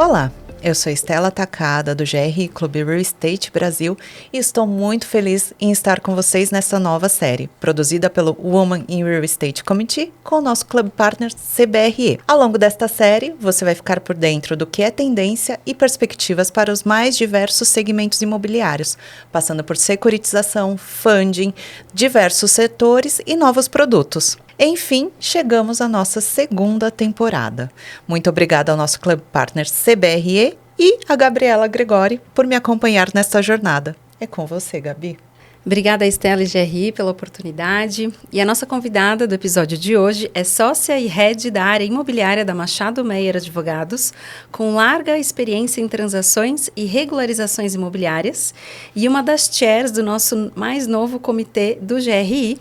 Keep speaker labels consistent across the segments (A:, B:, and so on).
A: Olá, eu sou Estela Takada, do GRI Clube Real Estate Brasil, e estou muito feliz em estar com vocês nessa nova série, produzida pelo Women in Real Estate Committee, com o nosso club partner CBRE. Ao longo desta série, você vai ficar por dentro do que é tendência e perspectivas para os mais diversos segmentos imobiliários, passando por securitização, funding, diversos setores e novos produtos. Enfim, chegamos à nossa segunda temporada. Muito obrigada ao nosso club partner CBRE e a Gabriela Gregori por me acompanhar nesta jornada. É com você, Gabi.
B: Obrigada, Estela e GRI, pela oportunidade. E a nossa convidada do episódio de hoje é sócia e head da área imobiliária da Machado Meyer Advogados, com larga experiência em transações e regularizações imobiliárias e uma das chairs do nosso mais novo comitê do GRI,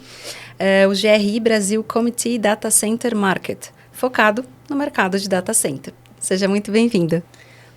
B: o GRI Brasil Committee Data Center Market, focado no mercado de data center. Seja muito bem-vinda.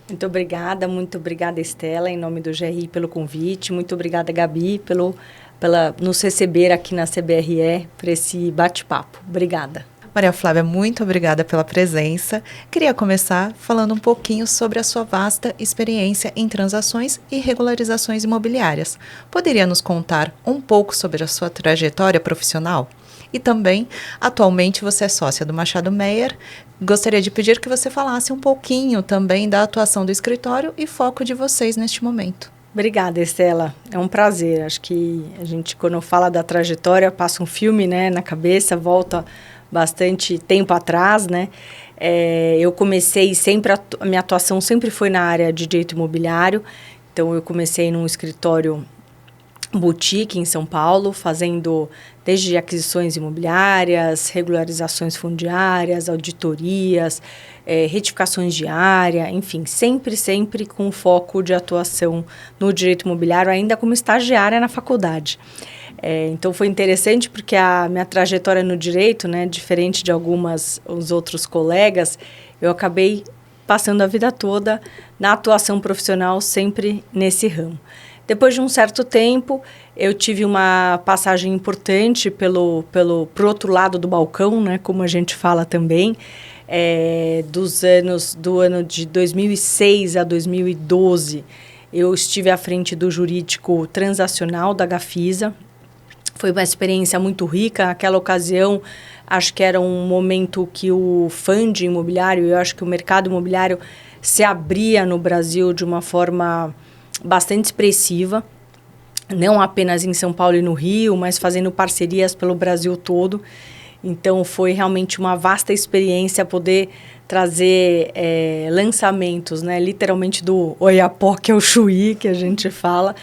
C: Muito obrigada, Estela, em nome do GRI pelo convite. Muito obrigada, Gabi, pela nos receber aqui na CBRE para esse bate-papo. Obrigada.
A: Maria Flávia, muito obrigada pela presença. Queria começar falando um pouquinho sobre a sua vasta experiência em transações e regularizações imobiliárias. Poderia nos contar um pouco sobre a sua trajetória profissional? E também, atualmente, você é sócia do Machado Meyer. Gostaria de pedir que você falasse um pouquinho também da atuação do escritório e foco de vocês neste momento.
C: Obrigada, Estela. É um prazer. Acho que a gente, quando fala da trajetória, passa um filme, né, na cabeça, volta bastante tempo atrás, né? Eu comecei sempre, a minha atuação sempre foi na área de direito imobiliário. Então, eu comecei num escritório boutique em São Paulo, fazendo desde aquisições imobiliárias, regularizações fundiárias, auditorias, retificações de área, enfim, sempre com foco de atuação no direito imobiliário, ainda como estagiária na faculdade. Então, foi interessante porque a minha trajetória no direito, né, diferente de os outros colegas, eu acabei passando a vida toda na atuação profissional, sempre nesse ramo. Depois de um certo tempo, eu tive uma passagem importante pro outro lado do balcão, né, como a gente fala também, do ano de 2006 a 2012, eu estive à frente do jurídico transacional da Gafisa. Foi uma experiência muito rica. Naquela ocasião, acho que era um momento que o funding imobiliário, eu acho que o mercado imobiliário se abria no Brasil de uma forma bastante expressiva, não apenas em São Paulo e no Rio, mas fazendo parcerias pelo Brasil todo. Então, foi realmente uma vasta experiência poder trazer lançamentos, né, literalmente do Oiapoque ao Chuí, que a gente fala.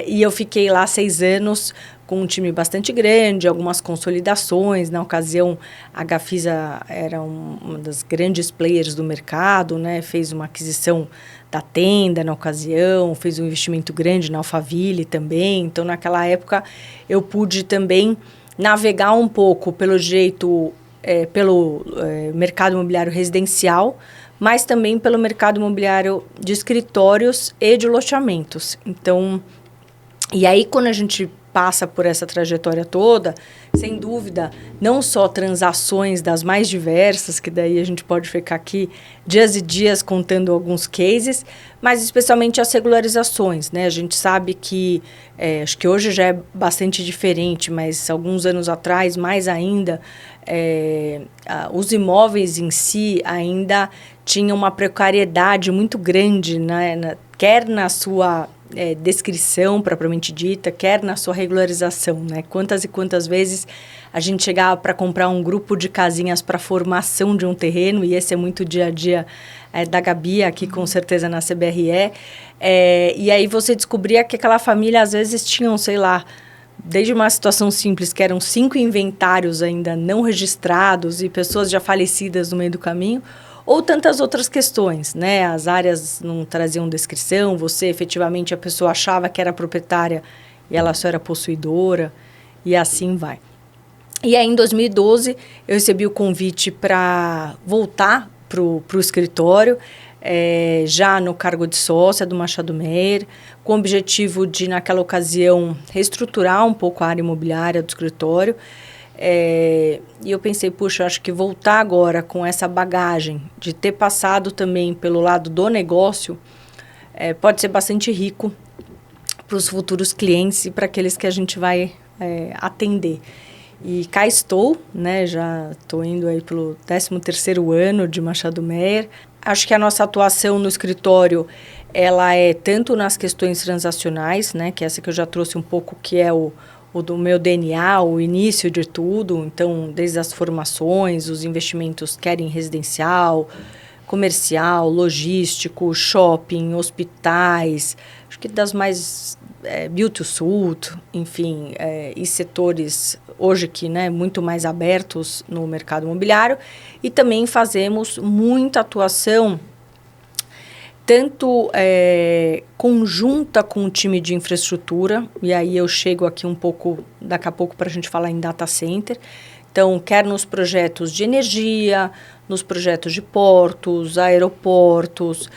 C: E eu fiquei lá 6 anos com um time bastante grande, algumas consolidações. Na ocasião, a Gafisa era uma das grandes players do mercado, né? Fez uma aquisição da Tenda na ocasião, fez um investimento grande na Alphaville também. Então, naquela época, eu pude também navegar um pouco pelo mercado imobiliário residencial, mas também pelo mercado imobiliário de escritórios e de loteamentos. Então, e aí quando a gente passa por essa trajetória toda, sem dúvida, não só transações das mais diversas, que daí a gente pode ficar aqui dias e dias contando alguns cases, mas especialmente as regularizações, né? A gente sabe que, acho que hoje já é bastante diferente, mas alguns anos atrás, mais ainda, os imóveis em si ainda tinham uma precariedade muito grande, né? Quer na sua descrição propriamente dita, quer na sua regularização, né? Quantas e quantas vezes a gente chegava para comprar um grupo de casinhas para formação de um terreno, e esse é muito dia a dia da Gabi, aqui com certeza na CBRE, e aí você descobria que aquela família às vezes tinham, sei lá, desde uma situação simples, que eram 5 inventários ainda não registrados e pessoas já falecidas no meio do caminho, ou tantas outras questões, né? As áreas não traziam descrição, você efetivamente, a pessoa achava que era proprietária e ela só era possuidora, e assim vai. E aí, em 2012, eu recebi o convite para voltar para o escritório, já no cargo de sócia do Machado Meyer, com o objetivo de, naquela ocasião, reestruturar um pouco a área imobiliária do escritório, E eu pensei, puxa, acho que voltar agora com essa bagagem de ter passado também pelo lado do negócio pode ser bastante rico para os futuros clientes e para aqueles que a gente vai atender. E cá estou, né? Já estou indo aí pelo 13º ano de Machado Meyer. Acho que a nossa atuação no escritório, ela é tanto nas questões transacionais, né? Que é essa que eu já trouxe um pouco, que é o do meu DNA, o início de tudo. Então, desde as formações, os investimentos, quer em residencial, comercial, logístico, shopping, hospitais, acho que das mais build to suit, enfim, e setores hoje que, né, muito mais abertos no mercado imobiliário. E também fazemos muita atuação tanto conjunta com o time de infraestrutura, e aí eu chego aqui um pouco, daqui a pouco, para a gente falar em data center. Então, quer nos projetos de energia, nos projetos de portos, aeroportos,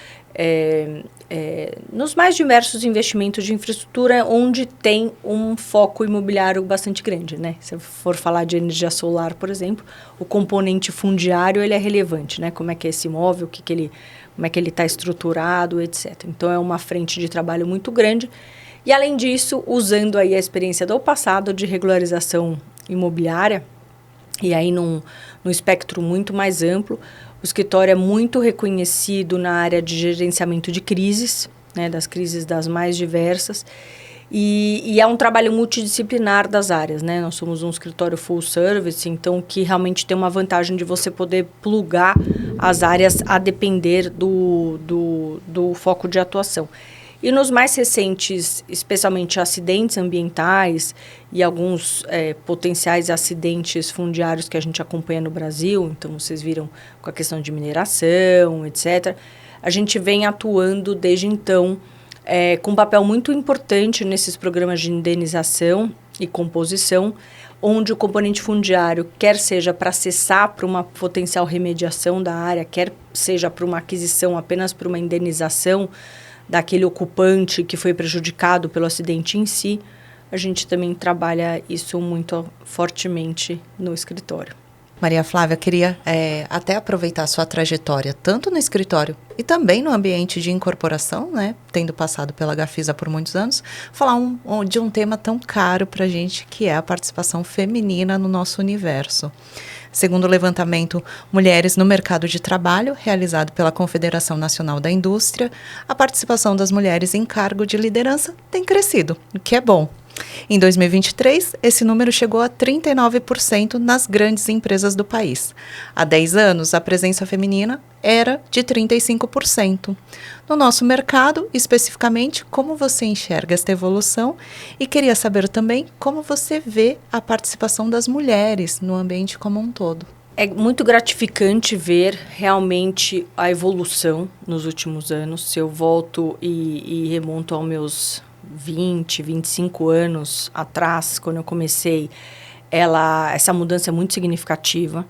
C: nos mais diversos investimentos de infraestrutura, onde tem um foco imobiliário bastante grande, né? Se eu for falar de energia solar, por exemplo, o componente fundiário ele é relevante, né? Como é que é esse imóvel, como é que ele está estruturado, etc. Então, é uma frente de trabalho muito grande. E, além disso, usando aí a experiência do passado de regularização imobiliária, e aí num espectro muito mais amplo, o escritório é muito reconhecido na área de gerenciamento de crises, né, das crises das mais diversas, e é um trabalho multidisciplinar das áreas, né? Nós somos um escritório full service, então que realmente tem uma vantagem de você poder plugar as áreas a depender do foco de atuação. E nos mais recentes, especialmente acidentes ambientais e alguns potenciais acidentes fundiários que a gente acompanha no Brasil, então vocês viram com a questão de mineração, etc., a gente vem atuando desde então com um papel muito importante nesses programas de indenização e composição, onde o componente fundiário, quer seja para acessar para uma potencial remediação da área, quer seja para uma aquisição apenas para uma indenização daquele ocupante que foi prejudicado pelo acidente em si, a gente também trabalha isso muito fortemente no escritório.
A: Maria Flávia, queria até aproveitar a sua trajetória, tanto no escritório e também no ambiente de incorporação, né, tendo passado pela Gafisa por muitos anos, falar de um tema tão caro para a gente, que é a participação feminina no nosso universo. Segundo o levantamento Mulheres no Mercado de Trabalho, realizado pela Confederação Nacional da Indústria, a participação das mulheres em cargo de liderança tem crescido, o que é bom. Em 2023, esse número chegou a 39% nas grandes empresas do país. Há 10 anos, a presença feminina era de 35%. No nosso mercado, especificamente, como você enxerga esta evolução? E queria saber também como você vê a participação das mulheres no ambiente como um todo.
C: É muito gratificante ver realmente a evolução nos últimos anos. Se eu volto e remonto aos meus 20, 25 anos atrás, quando eu comecei, essa mudança é muito significativa,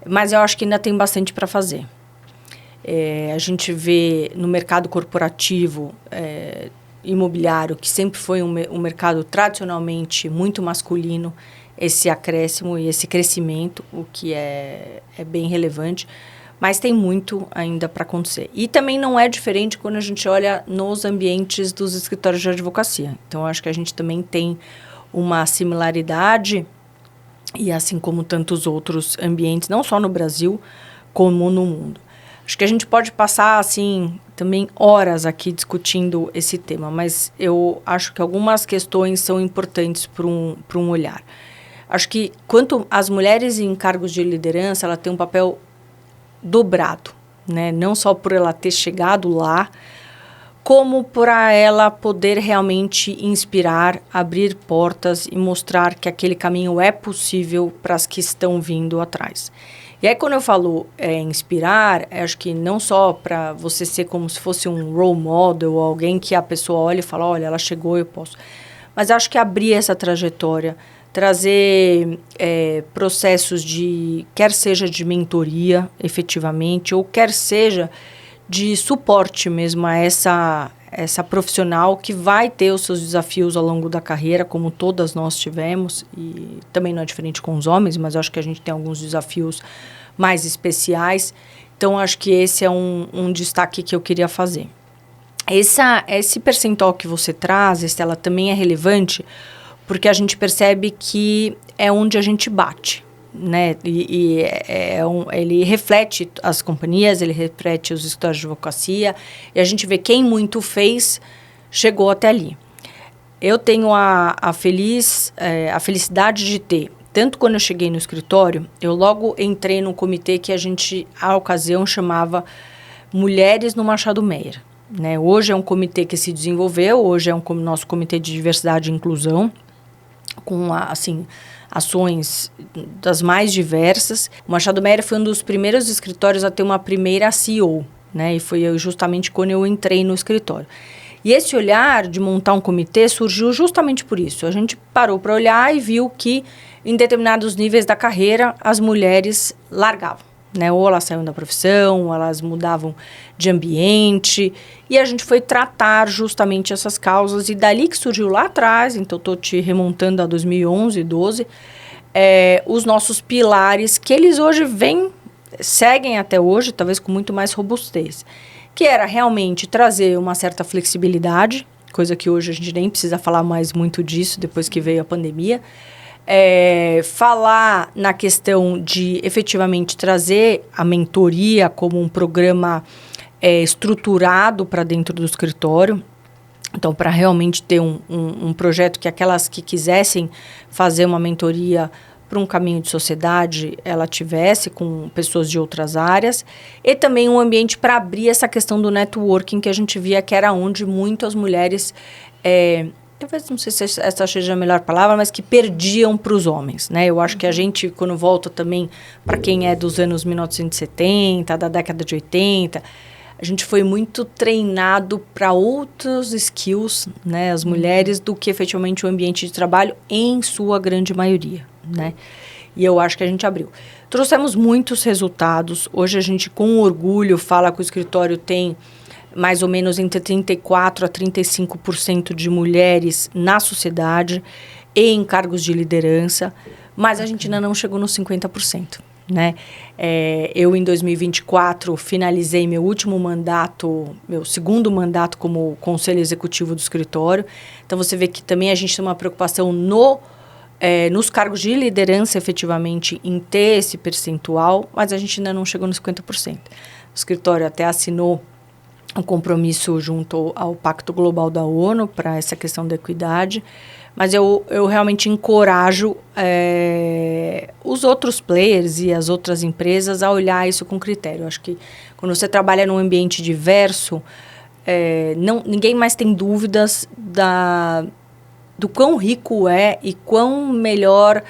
C: mas eu acho que ainda tem bastante para fazer. A gente vê no mercado corporativo imobiliário, que sempre foi um mercado tradicionalmente muito masculino, esse acréscimo e esse crescimento, o que é bem relevante. Mas tem muito ainda para acontecer. E também não é diferente quando a gente olha nos ambientes dos escritórios de advocacia. Então, acho que a gente também tem uma similaridade, e assim como tantos outros ambientes, não só no Brasil, como no mundo. Acho que a gente pode passar, assim, também horas aqui discutindo esse tema, mas eu acho que algumas questões são importantes para um olhar. Acho que quanto as mulheres em cargos de liderança, ela tem um papel dobrado, né? Não só por ela ter chegado lá, como para ela poder realmente inspirar, abrir portas e mostrar que aquele caminho é possível para as que estão vindo atrás. E aí, quando eu falo inspirar, acho que não só para você ser como se fosse um role model, ou alguém que a pessoa olha e fala, olha, ela chegou, eu posso. Mas acho que abrir essa trajetória, trazer processos quer seja de mentoria, efetivamente, ou quer seja de suporte mesmo a essa profissional que vai ter os seus desafios ao longo da carreira, como todas nós tivemos, e também não é diferente com os homens, mas eu acho que a gente tem alguns desafios mais especiais. Então, acho que esse é um destaque que eu queria fazer. Esse percentual que você traz, Estela, também é relevante porque a gente percebe que é onde a gente bate, né? Ele reflete as companhias, ele reflete os escritórios de advocacia, e a gente vê quem muito fez, chegou até ali. Eu tenho a felicidade de ter, tanto quando eu cheguei no escritório, eu logo entrei num comitê que a gente, à ocasião, chamava Mulheres no Machado Meyer. Né? Hoje é um comitê que se desenvolveu, hoje é nosso comitê de diversidade e inclusão, com ações das mais diversas. O Machado Meyer foi um dos primeiros escritórios a ter uma primeira CEO, né? E foi justamente quando eu entrei no escritório. E esse olhar de montar um comitê surgiu justamente por isso. A gente parou para olhar e viu que, em determinados níveis da carreira, as mulheres largavam. Né? Ou elas saíam da profissão, ou elas mudavam de ambiente, e a gente foi tratar justamente essas causas, e dali que surgiu lá atrás, então estou te remontando a 2011, 2012, os nossos pilares, que eles hoje seguem até hoje, talvez com muito mais robustez, que era realmente trazer uma certa flexibilidade, coisa que hoje a gente nem precisa falar mais muito disso, depois que veio a pandemia, falar na questão de efetivamente trazer a mentoria como um programa estruturado para dentro do escritório. Então, para realmente ter um projeto que aquelas que quisessem fazer uma mentoria para um caminho de sociedade, ela tivesse com pessoas de outras áreas. E também um ambiente para abrir essa questão do networking, que a gente via que era onde muitas mulheres... talvez, não sei se essa seja a melhor palavra, mas que perdiam para os homens, né? Eu acho que a gente, quando volta também para quem é dos anos 1970, da década de 80, a gente foi muito treinado para outros skills, né? As mulheres, do que efetivamente o ambiente de trabalho, em sua grande maioria, né? E eu acho que a gente abriu. Trouxemos muitos resultados. Hoje a gente, com orgulho, fala que o escritório tem mais ou menos entre 34% a 35% de mulheres na sociedade e em cargos de liderança, mas a gente ainda não chegou nos 50%. Né? Eu, em 2024, finalizei meu segundo mandato como conselho executivo do escritório. Então, você vê que também a gente tem uma preocupação nos cargos de liderança, efetivamente, em ter esse percentual, mas a gente ainda não chegou nos 50%. O escritório até assinou um compromisso junto ao Pacto Global da ONU para essa questão da equidade, mas eu realmente encorajo os outros players e as outras empresas a olhar isso com critério. Eu acho que quando você trabalha num ambiente diverso, ninguém mais tem dúvidas do quão rico e quão melhor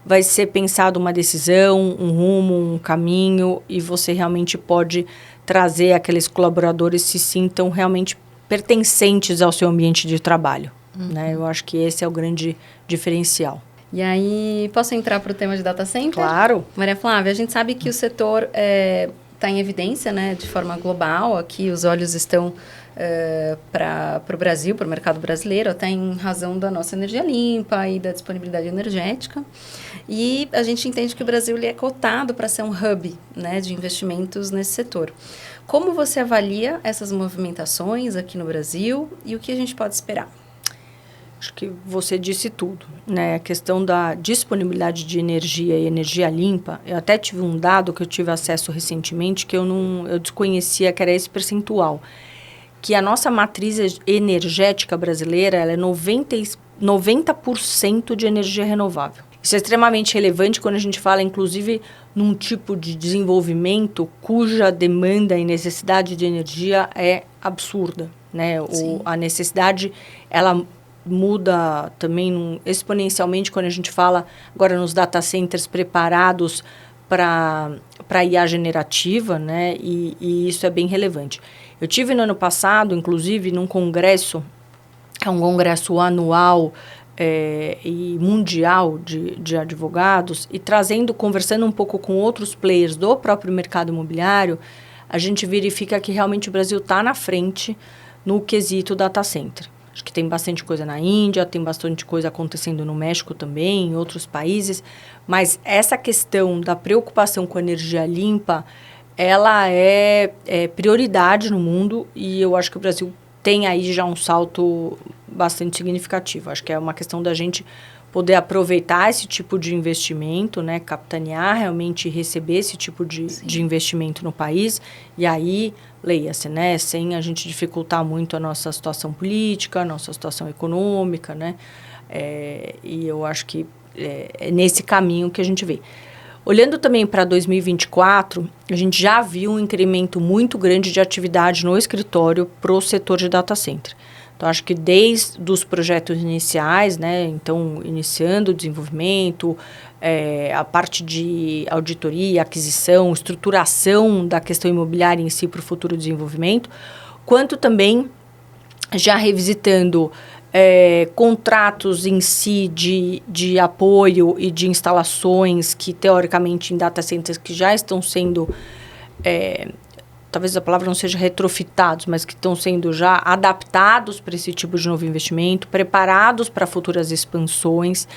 C: vai ser pensado uma decisão, um rumo, um caminho, e você realmente pode trazer aqueles colaboradores que se sintam realmente pertencentes ao seu ambiente de trabalho. Né? Eu acho que esse é o grande diferencial.
B: E aí, posso entrar para o tema de data center?
C: Claro.
B: Maria Flávia, a gente sabe que o setor está em evidência, né, de forma global. Aqui os olhos estão para o Brasil, para o mercado brasileiro, até em razão da nossa energia limpa e da disponibilidade energética. E a gente entende que o Brasil ele é cotado para ser um hub, né, de investimentos nesse setor. Como você avalia essas movimentações aqui no Brasil e o que a gente pode esperar?
C: Acho que você disse tudo, né? A questão da disponibilidade de energia e energia limpa. Eu até tive um dado que eu tive acesso recentemente que eu desconhecia, que era esse percentual. Que a nossa matriz energética brasileira ela é 90% de energia renovável. Isso é extremamente relevante quando a gente fala, inclusive, num tipo de desenvolvimento cuja demanda e necessidade de energia é absurda, né? A necessidade, ela muda também exponencialmente quando a gente fala agora nos data centers preparados para IA generativa, né? E isso é bem relevante. Eu tive no ano passado, inclusive, num congresso, é um congresso anual e mundial de advogados, e conversando um pouco com outros players do próprio mercado imobiliário, a gente verifica que realmente o Brasil está na frente no quesito data center. Acho que tem bastante coisa na Índia, tem bastante coisa acontecendo no México também, em outros países, mas essa questão da preocupação com a energia limpa, ela é prioridade no mundo, e eu acho que o Brasil tem aí já um salto bastante significativo. Acho que é uma questão da gente poder aproveitar esse tipo de investimento, né, capitanear, realmente receber esse tipo de investimento no país, e aí, leia-se, né, sem a gente dificultar muito a nossa situação política, a nossa situação econômica, né, e eu acho que é nesse caminho que a gente vê. Olhando também para 2024, a gente já viu um incremento muito grande de atividade no escritório para o setor de data center. Então, acho que desde os projetos iniciais, né, então, iniciando o desenvolvimento, a parte de auditoria, aquisição, estruturação da questão imobiliária em si para o futuro desenvolvimento, quanto também já revisitando contratos em si de apoio e de instalações que, teoricamente, em data centers que já estão sendo... talvez a palavra não seja retrofitados, mas que estão sendo já adaptados para esse tipo de novo investimento, preparados para futuras expansões,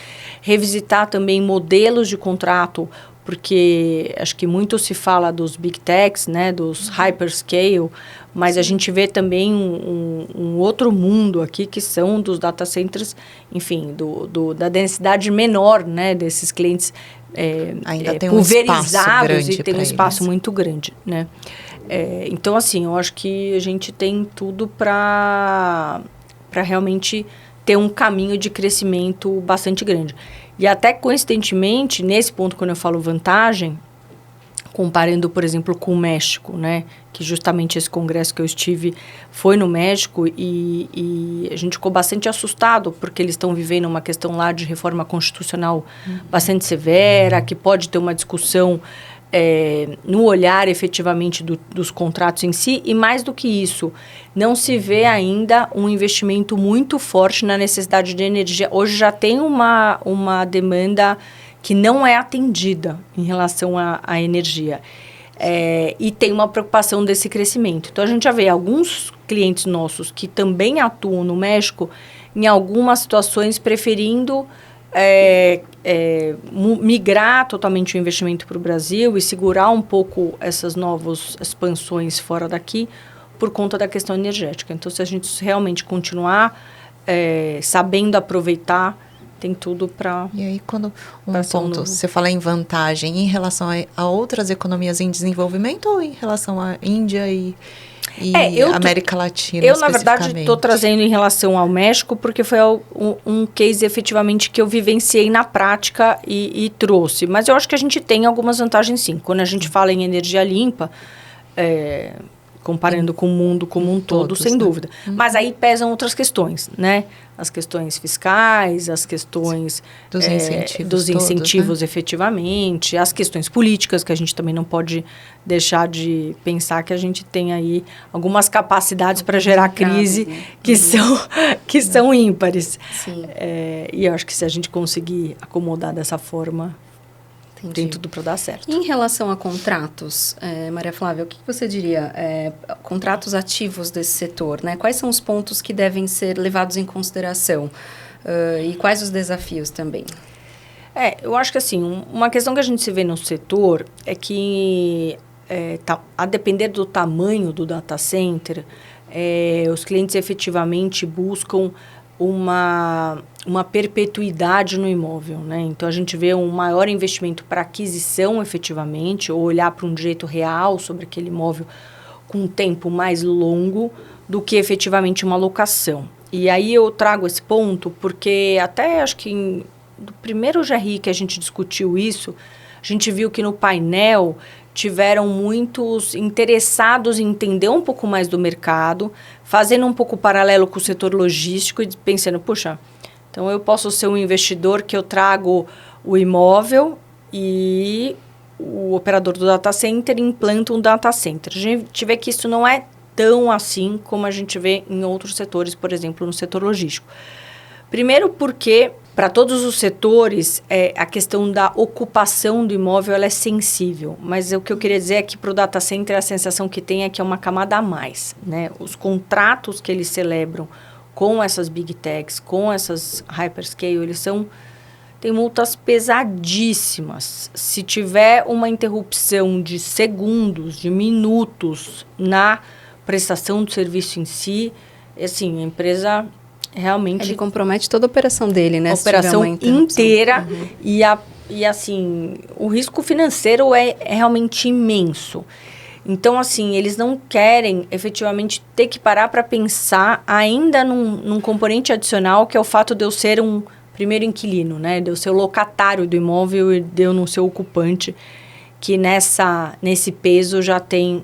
C: revisitar também modelos de contrato, porque acho que muito se fala dos big techs, né, dos hyperscale, mas a gente vê também um outro mundo aqui, que são dos data centers, enfim, da densidade menor, né, desses clientes
A: ainda tem
C: pulverizados, e tem um espaço
A: eles.
C: muito grande, né. Então, assim, eu acho que a gente tem tudo para realmente ter um caminho de crescimento bastante grande. E até, coincidentemente, nesse ponto, quando eu falo vantagem, comparando, por exemplo, com o México, né, que justamente esse congresso que eu estive foi no México, e a gente ficou bastante assustado, porque eles estão vivendo uma questão lá de reforma constitucional bastante severa, que pode ter uma discussão no olhar efetivamente dos contratos em si, e mais do que isso, não se vê ainda um investimento muito forte na necessidade de energia. Hoje já tem uma demanda que não é atendida em relação à energia, e tem uma preocupação desse crescimento. Então, a gente já vê alguns clientes nossos que também atuam no México, em algumas situações preferindo migrar totalmente o investimento para o Brasil e segurar um pouco essas novas expansões fora daqui por conta da questão energética. Então, se a gente realmente continuar sabendo aproveitar, tem tudo para...
A: E aí, quando ponto, você fala em vantagem em relação a outras economias em desenvolvimento, ou em relação à Índia e América Latina,
C: eu, na verdade, estou trazendo em relação ao México, porque foi um case, efetivamente, que eu vivenciei na prática e trouxe. Mas eu acho que a gente tem algumas vantagens, sim. Quando a gente fala em energia limpa, comparando com o mundo como um todo, sem dúvida. Mas aí pesam outras questões, né? As questões fiscais, as questões dos incentivos, né? Efetivamente, as questões políticas, que a gente também não pode deixar de pensar que a gente tem aí algumas capacidades para gerar crise, né? que são ímpares.
B: Sim.
C: E eu acho que se a gente conseguir acomodar dessa forma...
B: Entendi.
C: Tem tudo para dar certo.
B: Em relação a contratos, Maria Flávia, o que você diria? Contratos ativos desse setor, né? Quais são os pontos que devem ser levados em consideração? E quais os desafios também?
C: Eu acho que, assim, uma questão que a gente se vê no setor é que, a depender do tamanho do data center, os clientes efetivamente buscam uma perpetuidade no imóvel, né? Então, a gente vê um maior investimento para aquisição, efetivamente, ou olhar para um direito real sobre aquele imóvel com um tempo mais longo do que, efetivamente, uma locação. E aí eu trago esse ponto porque até acho que no primeiro GRI que a gente discutiu isso, a gente viu que no painel tiveram muitos interessados em entender um pouco mais do mercado, fazendo um pouco paralelo com o setor logístico e pensando, puxa, então eu posso ser um investidor que eu trago o imóvel e o operador do data center implanta um data center. A gente vê que isso não é tão assim como a gente vê em outros setores, por exemplo, no setor logístico. Primeiro porque para todos os setores, a questão da ocupação do imóvel ela é sensível. Mas o que eu queria dizer é que para o data center a sensação que tem é que é uma camada a mais, né? Os contratos que eles celebram com essas big techs, com essas hyperscale, eles tem multas pesadíssimas. Se tiver uma interrupção de segundos, de minutos na prestação do serviço em si, assim, a empresa realmente...
B: Ele compromete toda a operação dele, né?
C: A operação inteira. E, assim, o risco financeiro é realmente imenso. Então, assim, eles não querem efetivamente ter que parar para pensar ainda num componente adicional, que é o fato de eu ser um primeiro inquilino, né? De eu ser o locatário do imóvel e de eu não ser o ocupante, que nesse peso já tem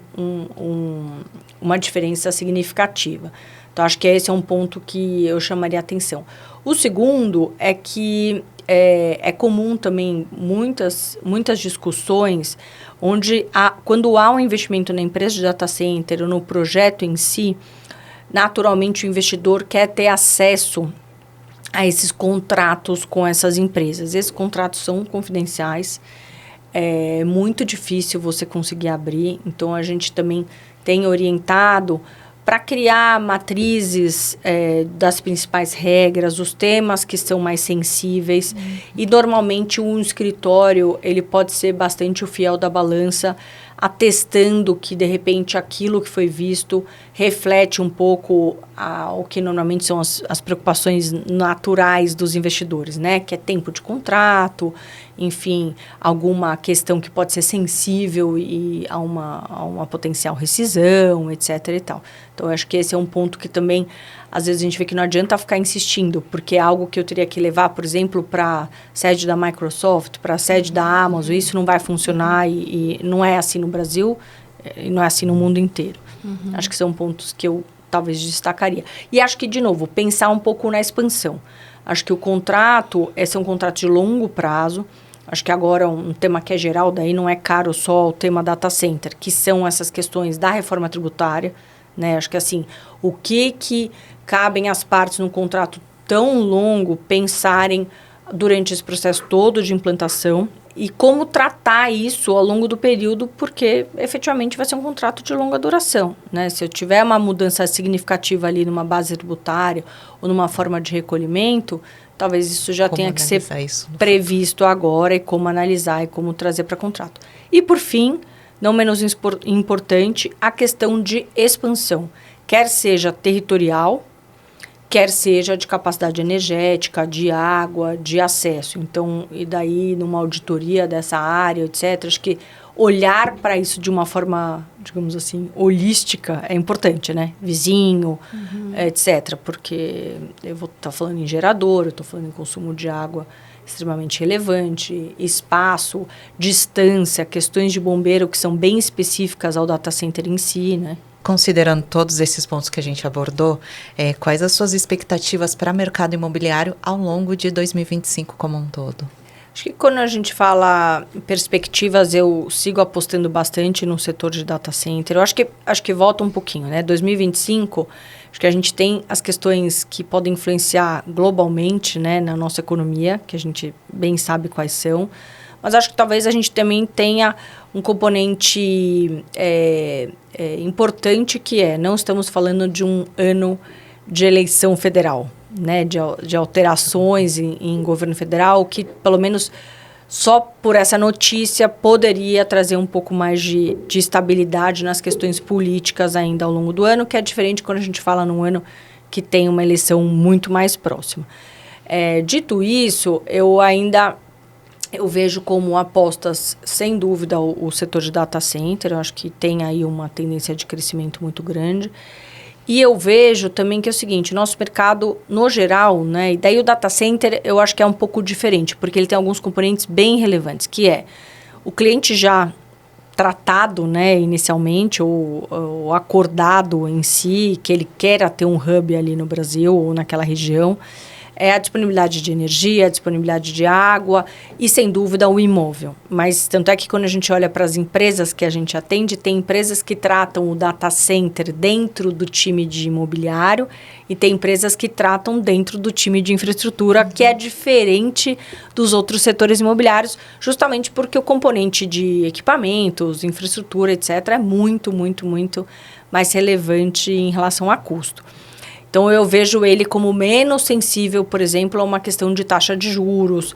C: uma diferença significativa. Então, acho que esse é um ponto que eu chamaria atenção. O segundo é que é comum também muitas discussões onde, quando há um investimento na empresa de data center ou no projeto em si, naturalmente o investidor quer ter acesso a esses contratos com essas empresas. Esses contratos são confidenciais, é muito difícil você conseguir abrir, então a gente também tem orientado para criar matrizes das principais regras, os temas que são mais sensíveis. E, normalmente, um escritório ele pode ser bastante o fiel da balança, atestando que, de repente, aquilo que foi visto reflete um pouco o que normalmente são as preocupações naturais dos investidores, né? Que é tempo de contrato, enfim, alguma questão que pode ser sensível e a uma potencial rescisão, etc. e tal. Então, eu acho que esse é um ponto que também, às vezes, a gente vê que não adianta ficar insistindo, porque é algo que eu teria que levar, por exemplo, para a sede da Microsoft, para a sede da Amazon, isso não vai funcionar e não é assim no Brasil e não é assim no mundo inteiro. Acho que são pontos que eu talvez destacaria. E acho que, de novo, pensar um pouco na expansão. Acho que o contrato, esse é um contrato de longo prazo. Acho que agora um tema que é geral, daí não é caro só o tema data center, que são essas questões da reforma tributária, né? Acho que assim, o que cabem às partes num contrato tão longo pensarem durante esse processo todo de implantação e como tratar isso ao longo do período, porque efetivamente vai ser um contrato de longa duração, né? Se eu tiver uma mudança significativa ali numa base tributária ou numa forma de recolhimento, talvez isso já tenha que ser previsto agora e como analisar e como trazer para contrato. E, por fim, não menos importante, a questão de expansão, quer seja territorial, quer seja de capacidade energética, de água, de acesso. Então, e daí, numa auditoria dessa área, etc., acho que olhar para isso de uma forma, digamos assim, holística é importante, né? Vizinho, etc., porque eu vou estar falando em gerador, eu estou falando em consumo de água extremamente relevante, espaço, distância, questões de bombeiro que são bem específicas ao data center em si, né?
A: Considerando todos esses pontos que a gente abordou, quais as suas expectativas para o mercado imobiliário ao longo de 2025 como um todo?
C: Acho que quando a gente fala em perspectivas, eu sigo apostando bastante no setor de data center. Eu acho que volta um pouquinho, né? 2025, acho que a gente tem as questões que podem influenciar globalmente, né, na nossa economia, que a gente bem sabe quais são. Mas acho que talvez a gente também tenha um componente importante que não estamos falando de um ano de eleição federal, né, de alterações em governo federal, que pelo menos só por essa notícia poderia trazer um pouco mais de estabilidade nas questões políticas ainda ao longo do ano, que é diferente quando a gente fala num ano que tem uma eleição muito mais próxima. Dito isso, eu vejo como apostas, sem dúvida, o setor de data center. Eu acho que tem aí uma tendência de crescimento muito grande. E eu vejo também que é o seguinte, nosso mercado, no geral, né, e daí o data center eu acho que é um pouco diferente, porque ele tem alguns componentes bem relevantes, que é o cliente já tratado, né, inicialmente, ou acordado em si, que ele quer ter um hub ali no Brasil ou naquela região, é a disponibilidade de energia, a disponibilidade de água e, sem dúvida, o imóvel. Mas tanto é que quando a gente olha para as empresas que a gente atende, tem empresas que tratam o data center dentro do time de imobiliário e tem empresas que tratam dentro do time de infraestrutura, que é diferente dos outros setores imobiliários, justamente porque o componente de equipamentos, infraestrutura, etc., é muito, muito, muito mais relevante em relação a custo. Então, eu vejo ele como menos sensível, por exemplo, a uma questão de taxa de juros,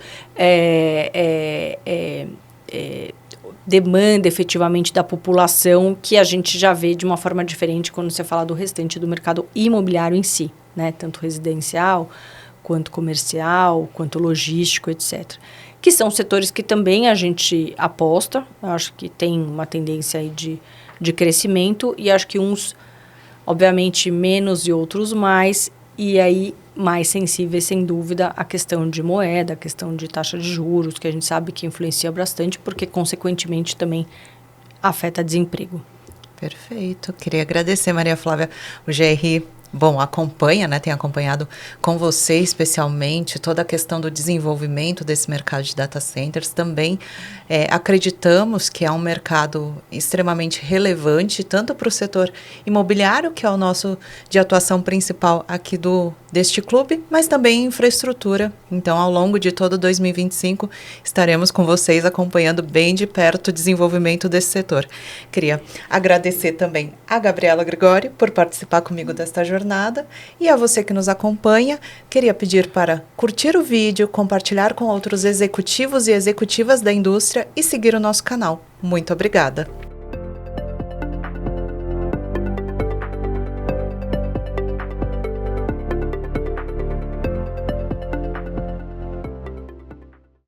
C: demanda efetivamente da população, que a gente já vê de uma forma diferente quando você fala do restante do mercado imobiliário em si, né? Tanto residencial, quanto comercial, quanto logístico, etc. Que são setores que também a gente aposta, eu acho que tem uma tendência aí de crescimento, e acho que uns, obviamente, menos e outros mais, e aí mais sensíveis, sem dúvida, à questão de moeda, à questão de taxa de juros, que a gente sabe que influencia bastante, porque, consequentemente, também afeta desemprego.
A: Perfeito. Queria agradecer, Maria Flávia. O GRI, bom, acompanha, né? Tem acompanhado com você, especialmente, toda a questão do desenvolvimento desse mercado de data centers. Também acreditamos que é um mercado extremamente relevante, tanto para o setor imobiliário, que é o nosso de atuação principal aqui deste clube, mas também infraestrutura. Então, ao longo de todo 2025, estaremos com vocês acompanhando bem de perto o desenvolvimento desse setor. Queria agradecer também a Gabriela Gregori por participar comigo desta jornada, e a você que nos acompanha, queria pedir para curtir o vídeo, compartilhar com outros executivos e executivas da indústria e seguir o nosso canal. Muito obrigada!